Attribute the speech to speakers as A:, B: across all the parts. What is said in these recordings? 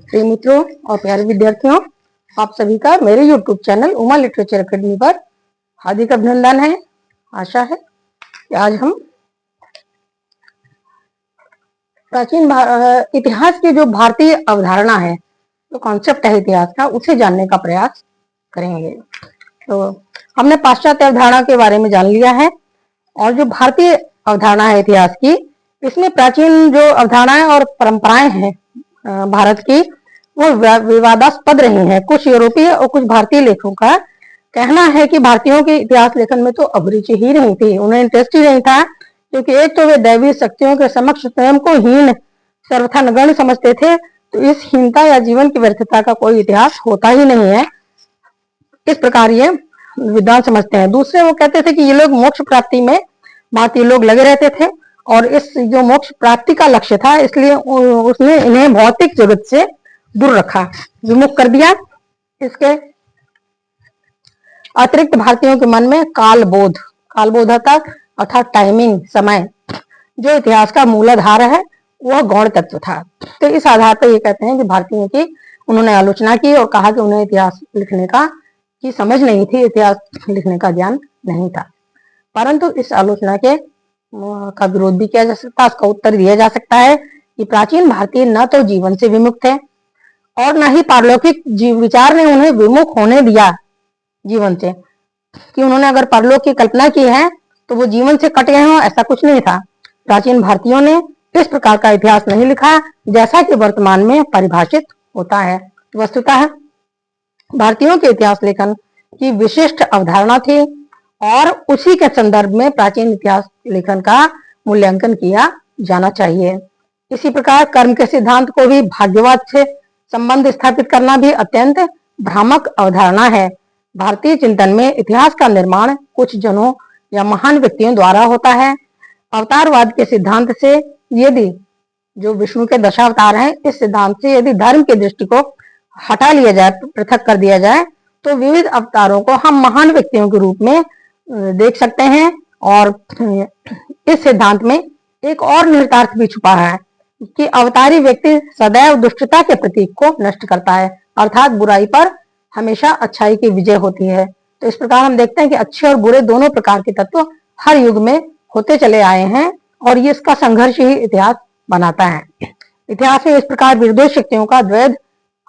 A: प्रिय मित्रों और प्यारे विद्यार्थियों, आप सभी का मेरे YouTube channel Uma literature academy पर हार्दिक अभिनंदन है। आशा है कि आज हम प्राचीन इतिहास की जो भारतीय अवधारणा है, जो कॉन्सेप्ट है इतिहास का, उसे जानने का प्रयास करेंगे। तो हमने पाश्चात्य अवधारणा के बारे में जान लिया है और जो भारतीय अवधारणा है इतिहास की, इसमें प्राचीन जो अवधारणाएं और परंपराएं हैं भारत की, वो विवादास्पद रही हैं। कुछ यूरोपीय और कुछ भारतीय लेखकों का कहना है कि भारतीयों के इतिहास लेखन में तो अभिरुचि ही नहीं थी, उन्हें इंटरेस्ट ही नहीं था, क्योंकि एक तो वे दैवीय शक्तियों के समक्ष स्वयं को हीन सर्वथा नगण्य समझते थे, तो इस हीनता या जीवन की व्यर्थता का कोई इतिहास होता ही नहीं है, इस प्रकार ये विद्वान समझते हैं। दूसरे वो कहते थे कि ये लोग मोक्ष प्राप्ति में भारतीय लोग लगे रहते थे और इस जो मोक्ष प्राप्ति का लक्ष्य था, इसलिए उसने इन्हें भौतिक जगत से दूर रखा, विमुख कर दिया। इसके अतिरिक्त भारतीयों के मन में कालबोधता अर्थात टाइमिंग, समय, जो इतिहास का मूलाधार है, वह गौण तत्व था। तो इस आधार पर ये कहते हैं कि भारतीयों की उन्होंने आलोचना की और कहा कि उन्हें इतिहास लिखने की समझ नहीं थी, इतिहास लिखने का ज्ञान नहीं था। परंतु इस आलोचना के का विरोध भी किया जा सकता है, उसका उत्तर दिया जा सकता है कि प्राचीन भारतीय न तो जीवन से विमुख थे और न ही पारलौकिक विचार ने उन्हें विमुख होने दिया जीवन से, कि उन्होंने अगर परलोक की कल्पना की है तो वो जीवन से कट गए हों, ऐसा कुछ नहीं था। प्राचीन भारतीयों ने इस प्रकार का इतिहास नहीं लिखा जैसा कि वर्तमान में परिभाषित होता है। वस्तुतः भारतीयों के इतिहास लेखन की विशिष्ट अवधारणा थी और उसी के संदर्भ में प्राचीन इतिहास लेखन का मूल्यांकन किया जाना चाहिए। इसी प्रकार कर्म के सिद्धांत को भी भाग्यवाद से संबंध स्थापित करना भी अत्यंत भ्रामक अवधारणा है। भारतीय चिंतन में इतिहास का निर्माण कुछ जनों या महान व्यक्तियों द्वारा होता है। अवतारवाद के सिद्धांत से, यदि जो विष्णु के दशावतार हैं, इस सिद्धांत से यदि धर्म की दृष्टि को हटा लिया जाए, पृथक कर दिया जाए, तो विविध अवतारों को हम महान व्यक्तियों के रूप में देख सकते हैं। और इस सिद्धांत में एक और निहितार्थ भी छुपा है कि अवतारी व्यक्ति सदैव दुष्टता के प्रतीक को नष्ट करता है, अर्थात बुराई पर हमेशा अच्छाई की विजय होती है। तो इस प्रकार हम देखते हैं कि अच्छे और बुरे दोनों प्रकार के तत्व हर युग में होते चले आए हैं और ये इसका संघर्ष ही इतिहास बनाता है। इतिहास में इस प्रकार विरोधी शक्तियों का द्वैध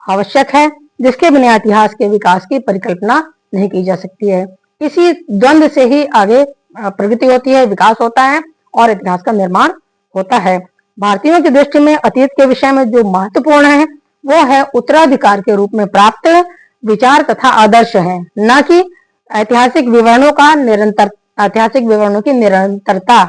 A: आवश्यक है, जिसके बिना इतिहास के विकास की परिकल्पना नहीं की जा सकती है। इसी द्वंद्व से ही आगे प्रगति होती है, विकास होता है और इतिहास का निर्माण होता है। भारतीयों की दृष्टि में अतीत के विषय में जो महत्वपूर्ण है, वो है उत्तराधिकार के रूप में प्राप्त विचार तथा आदर्श है, न कि ऐतिहासिक विवरणों की निरंतरता।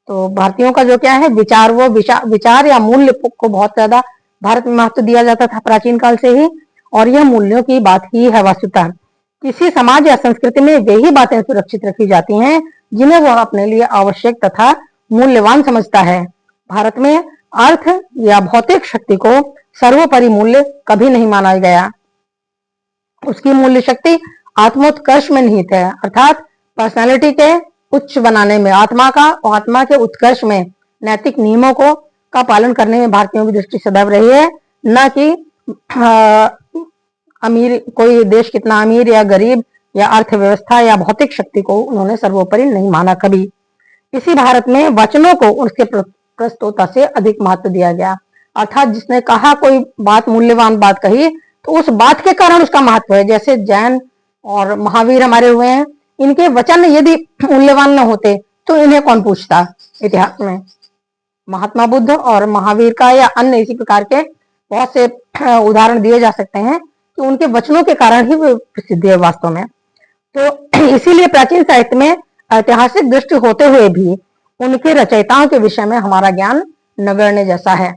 A: तो भारतीयों का जो क्या है विचार, वो विचार या मूल्य को बहुत ज्यादा भारत में महत्व दिया जाता था प्राचीन काल से ही, और यह मूल्यों की बात ही है। वस्तुतः किसी समाज या संस्कृति में वे ही बातें सुरक्षित रखी जाती हैं जिन्हें वह अपने लिए आवश्यक तथा मूल्यवान समझता है। भारत में अर्थ या भौतिक शक्ति को सर्वोपरि मूल्य कभी नहीं माना गया। उसकी मूल्य शक्ति आत्मोत्कर्ष में निहित है, अर्थात पर्सनालिटी के उच्च बनाने में, आत्मा के उत्कर्ष में, नैतिक नियमों का पालन करने में भारतीयों की दृष्टि सदैव रही है, न कि अमीर, कोई देश कितना अमीर या गरीब या अर्थव्यवस्था या भौतिक शक्ति को उन्होंने सर्वोपरि नहीं माना कभी। इसी भारत में वचनों को उसके प्रस्तोता से अधिक महत्व दिया गया, अर्थात जिसने कहा कोई बात, मूल्यवान बात कही, तो उस बात के कारण उसका महत्व है। जैसे जैन और महावीर हमारे हुए हैं, इनके वचन यदि मूल्यवान न होते तो इन्हें कौन पूछता। इतिहास में महात्मा बुद्ध और महावीर का या अन्य इसी प्रकार के बहुत से उदाहरण दिए जा सकते हैं कि उनके वचनों के कारण ही वे प्रसिद्ध है वास्तव में। तो इसीलिए प्राचीन साहित्य में ऐतिहासिक दृष्टि होते हुए भी उनके रचयिताओं के विषय में हमारा ज्ञान नगण्य जैसा है।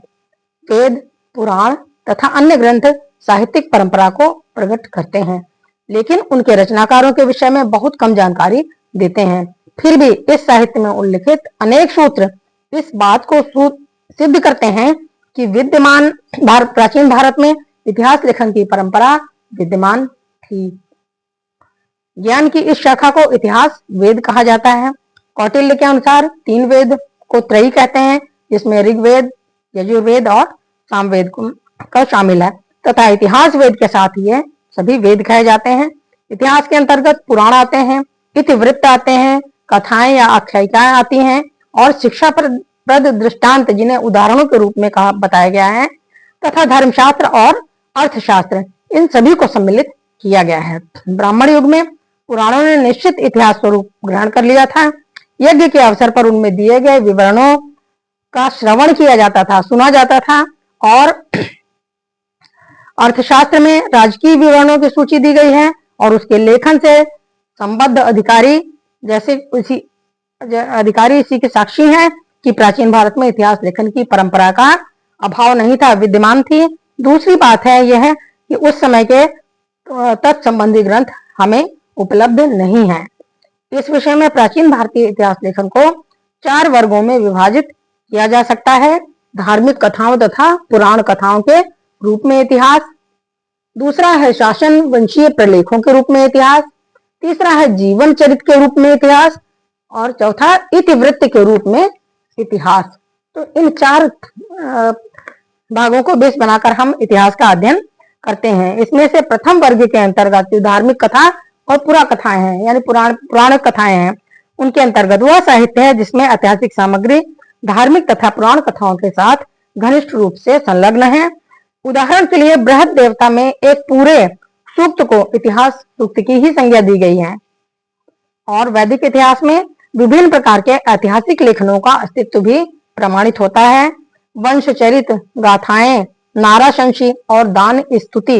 A: वेद, पुराण तथा अन्य ग्रंथ साहित्यिक परंपरा को प्रकट करते हैं, लेकिन उनके रचनाकारों के विषय में बहुत कम जानकारी देते हैं। फिर भी इस साहित्य में उल्लिखित अनेक सूत्र इस बात को सिद्ध करते हैं कि प्राचीन भारत में इतिहास लेखन की परंपरा विद्यमान थी। ज्ञान की इस शाखा को इतिहास वेद कहा जाता है। कौटिल्य के अनुसार 3 वेद को त्रयी कहते हैं, जिसमें ऋग्वेद, यजुर्वेद और सामवेद को का शामिल है तथा इतिहास वेद के साथ ये सभी वेद कहे जाते हैं। इतिहास के अंतर्गत पुराण आते हैं, इतिवृत्त आते हैं, कथाएं या आख्यायिकाएं आती हैं और शिक्षा प्रद दृष्टांत जिन्हें उदाहरणों के रूप में कहा बताया गया है तथा धर्मशास्त्र और अर्थशास्त्र, इन सभी को सम्मिलित किया गया है। ब्राह्मण युग में पुराणों ने निश्चित इतिहास स्वरूप ग्रहण कर लिया था। यज्ञ के अवसर पर उनमें दिए गए विवरणों का श्रवण किया जाता था, सुना जाता था और अर्थशास्त्र में राजकीय विवरणों की सूची दी गई है और उसके लेखन से संबद्ध अधिकारी इसी के साक्षी हैं कि प्राचीन भारत में इतिहास लेखन की परंपरा का अभाव नहीं था, विद्यमान थी। दूसरी बात है यह कि उस समय के तत्संबंधी ग्रंथ हमें उपलब्ध नहीं है। इस विषय में प्राचीन भारतीय इतिहास लेखन को 4 वर्गों में विभाजित किया जा सकता है। धार्मिक कथाओं तथा पुराण कथाओं के रूप में इतिहास, दूसरा है शासन वंशीय प्रलेखों के रूप में इतिहास, तीसरा है जीवन चरित्र के रूप में इतिहास और चौथा इतिवृत्त के रूप में इतिहास। तो इन 4 भागों को बेस बनाकर हम इतिहास का अध्ययन करते हैं। इसमें से प्रथम वर्ग के अंतर्गत जो धार्मिक कथा और पुरा कथाएं हैं यानी पुराण कथाएं हैं, उनके अंतर्गत वह साहित्य है जिसमें ऐतिहासिक सामग्री धार्मिक तथा पुराण कथाओं के साथ घनिष्ठ रूप से संलग्न है। उदाहरण के लिए बृहद देवता में एक पूरे सूक्त को इतिहास सूक्त की ही संज्ञा दी गई है और वैदिक इतिहास में विभिन्न प्रकार के ऐतिहासिक लेखनों का अस्तित्व भी प्रमाणित होता है। वंश चरित्र, गाथाएं, नाराशंसी और दान स्तुति।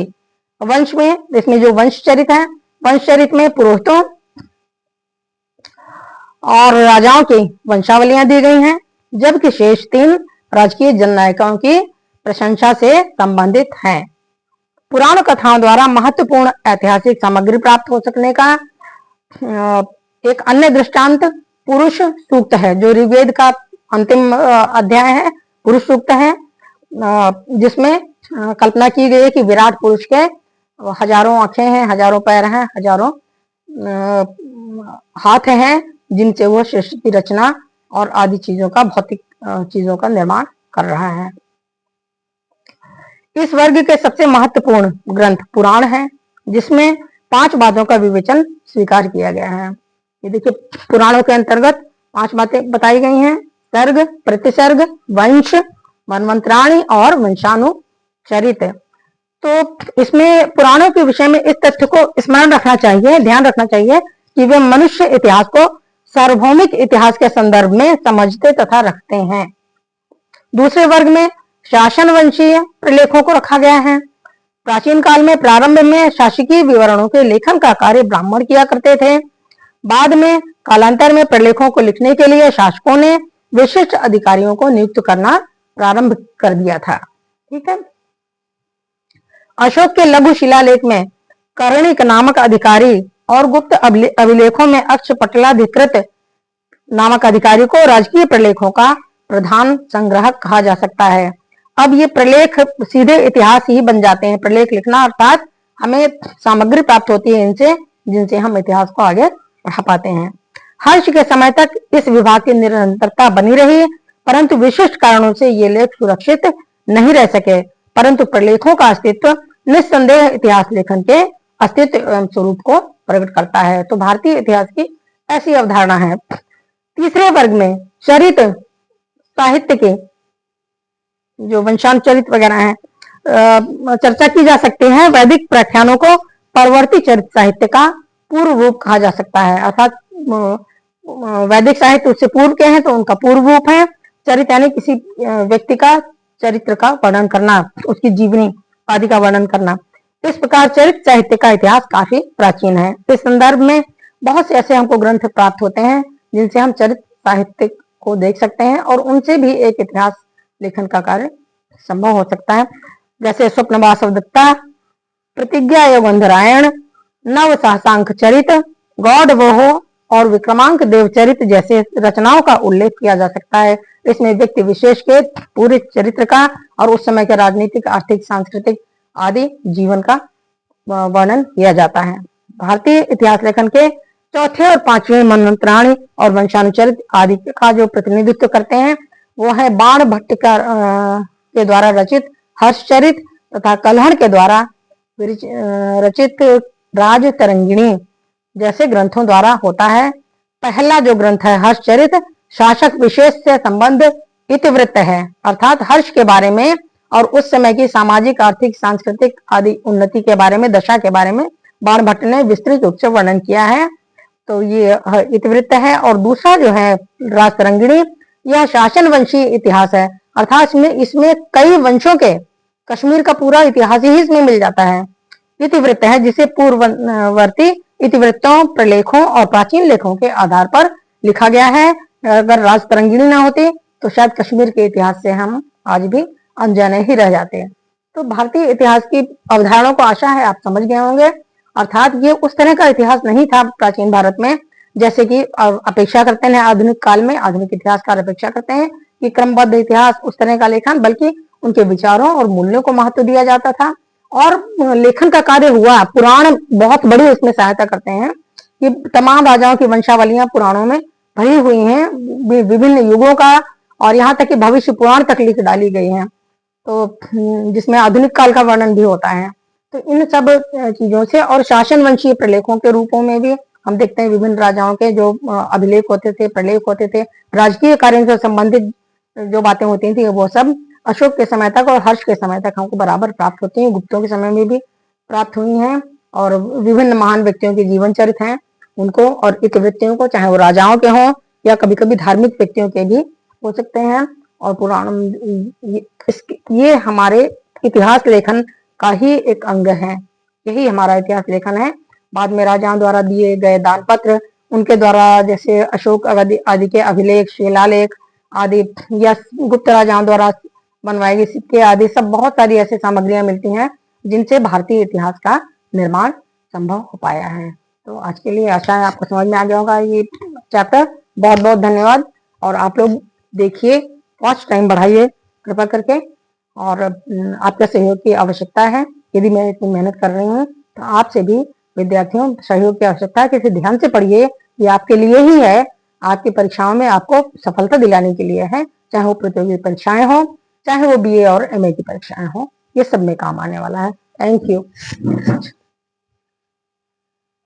A: वंश में इसमें जो वंश चरित्र है, वंश चरित्र में पुरोहितों और राजाओं की वंशावलियां दी गई हैं, जबकि शेष 3 राजकीय जननायकों की प्रशंसा से संबंधित हैं। पुराण कथाओं द्वारा महत्वपूर्ण ऐतिहासिक सामग्री प्राप्त हो सकने का एक अन्य दृष्टांत पुरुष सूक्त है, जो ऋग्वेद का अंतिम अध्याय है, पुरुष सूक्त है, जिसमें कल्पना की गई है कि विराट पुरुष के हजारों आंखें हैं, हजारों पैर हैं, हजारों हाथ हैं, जिनसे वो सृष्टि की रचना और आदि चीजों का भौतिक चीजों का निर्माण कर रहा है। इस वर्ग के सबसे महत्वपूर्ण ग्रंथ पुराण है, जिसमें 5 बातों का विवेचन स्वीकार किया गया है। ये देखिए, पुराणों के अंतर्गत 5 बातें बताई गई हैं: सर्ग, प्रतिसर्ग, वंश, मनवंतराणी और वंशानुचरित। तो इसमें पुराणों के विषय में इस तथ्य को स्मरण रखना चाहिए, ध्यान रखना चाहिए कि वे मनुष्य इतिहास को सार्वभौमिक इतिहास के संदर्भ में समझते तथा रखते हैं। दूसरे वर्ग में शासन वंशीय प्रलेखों को रखा गया है। प्राचीन काल में प्रारंभ में शासकीय विवरणों के लेखन का कार्य ब्राह्मण किया करते थे। बाद में कालांतर में प्रलेखों को लिखने के लिए शासकों ने विशिष्ट अधिकारियों को नियुक्त करना प्रारंभ कर दिया था। ठीक है। अशोक के लघु शिलालेख में कर्णिक नामक अधिकारी और गुप्त अभिलेखों में अक्षपटलाधिकृत नामक अधिकारी को राजकीय प्रलेखों का प्रधान संग्राहक कहा जा सकता है। अब ये प्रलेख सीधे इतिहास ही बन जाते हैं। प्रलेख लिखना अर्थात हमें सामग्री प्राप्त होती है इनसे, जिनसे हम इतिहास को आगे बढ़ा पाते हैं। हर्ष के समय तक इस विभाग की निरंतरता बनी रही, परंतु विशिष्ट कारणों से ये लेख सुरक्षित नहीं रह सके। परंतु प्रलेखों का अस्तित्व निस्संदेह इतिहास लेखन के अस्तित्व एवं स्वरूप को प्रकट करता है। तो भारतीय इतिहास की ऐसी अवधारणा है। तीसरे वर्ग में चरित्र साहित्य के जो वंशानुचरित वगैरह है चर्चा की जा सकती है। वैदिक व्याख्यानों को परवर्ती चरित्र साहित्य का पूर्व रूप कहा जा सकता है, अर्थात वैदिक साहित्य उससे पूर्व के हैं तो उनका पूर्व रूप है। चरित्र यानी किसी व्यक्ति का चरित्र का वर्णन करना, उसकी जीवनी आदि का वर्णन करना। इस प्रकार चरित्र साहित्य का इतिहास काफी प्राचीन है। इस संदर्भ में बहुत से ऐसे हमको ग्रंथ प्राप्त होते हैं जिनसे हम चरित्र साहित्य को देख सकते हैं और उनसे भी एक इतिहास लेखन का कार्य संभव हो सकता है। जैसे स्वप्न वासव दत्ता, प्रतिज्ञा योगंधरायण, नव सहसांक चरित, गौड़ वोहो और विक्रमांक देवचरित जैसे रचनाओं का उल्लेख किया जा सकता है। इसमें व्यक्ति विशेष के पूरे चरित्र का और उस समय के राजनीतिक, आर्थिक, सांस्कृतिक आदि जीवन का वर्णन किया जाता है। भारतीय इतिहास लेखन के चौथे और पांचवें मनवंतराणी और वंशानुचरित आदि का जो प्रतिनिधित्व करते हैं वो है बाण भट्ट के द्वारा रचित हर्षचरित, तथा कल्हड़ के द्वारा रचित राज तरंगिणी जैसे ग्रंथों द्वारा होता है। पहला जो ग्रंथ है हर्षचरित शासक विशेष से संबंध इतिवृत्त है, अर्थात हर्ष के बारे में और उस समय की सामाजिक आर्थिक सांस्कृतिक आदि उन्नति के बारे में, दशा के बारे में बाणभट्ट ने विस्तृत रूप से वर्णन किया है। तो ये इतिवृत्त है। और दूसरा जो है राजतरंगिणी, यह शासन वंशी इतिहास है, अर्थात इसमें कई वंशों के कश्मीर का पूरा इतिहास ही इसमें मिल जाता है। इतिवृत्त है जिसे पूर्ववर्ती इतिवृत्तों, प्रलेखों और प्राचीन लेखों के आधार पर लिखा गया है। अगर राजतरंगिणी ना होती तो शायद कश्मीर के इतिहास से हम आज भी अनजाने ही रह जाते। तो भारतीय इतिहास की अवधारणाओं को आशा है आप समझ गए होंगे। अर्थात ये उस तरह का इतिहास नहीं था प्राचीन भारत में जैसे कि अपेक्षा करते हैं आधुनिक काल में, आधुनिक इतिहासकार अपेक्षा करते हैं कि क्रमबद्ध इतिहास उस तरह का लेखन, बल्कि उनके विचारों और मूल्यों को महत्व दिया जाता था। और लेखन का कार्य हुआ, पुराण बहुत बड़ी इसमें सहायता करते हैं कि तमाम राजाओं की वंशावलियां पुराणों में भरी हुई हैं, विभिन्न युगों का, और यहाँ तक कि भविष्य पुराण तक लिख डाली गई है, तो जिसमें आधुनिक काल का वर्णन भी होता है। तो इन सब चीजों से और शासन वंशीय प्रलेखों के रूपों में भी हम देखते हैं विभिन्न राजाओं के जो अभिलेख होते थे, प्रलेख होते थे, राजकीय कार्यों से संबंधित जो बातें होती थी वो सब अशोक के समय तक और हर्ष के समय तक हमको बराबर प्राप्त होती हैं। गुप्तों के समय में भी प्राप्त हुई हैं। और विभिन्न महान व्यक्तियों के जीवन चरित्र हैं उनको, और इतिवृत्तियों को, चाहे वो राजाओं के हों या कभी कभी धार्मिक व्यक्तियों के भी हो सकते हैं। और पुराण ये हमारे इतिहास लेखन का ही एक अंग है, यही हमारा इतिहास लेखन है। बाद में राजाओं द्वारा दिए गए दान पत्र, उनके द्वारा जैसे अशोक आदि के अभिलेख, शिलालेख आदि, या गुप्त राजाओं द्वारा बनवाए गए सिक्के आदि, सब बहुत सारी ऐसी सामग्रियां मिलती हैं जिनसे भारतीय इतिहास का निर्माण संभव हो पाया है। तो आज के लिए आशा है आपको समझ में आ गया होगा ये चैप्टर। बहुत बहुत धन्यवाद। और आप लोग देखिए, वॉच टाइम बढ़ाइए कृपा करके, और आपका सहयोग की आवश्यकता है। यदि मैं इतनी मेहनत कर रही हूँ तो आपसे भी विद्यार्थियों सहयोग की आवश्यकता है। किसी ध्यान से पढ़िए, ये आपके लिए ही है, आपकी परीक्षाओं में आपको सफलता दिलाने के लिए है। चाहे वो प्रतियोगी परीक्षाएं हो, चाहे वो बीए और एमए की परीक्षाएं हो, ये सब में काम आने वाला है। Thank you.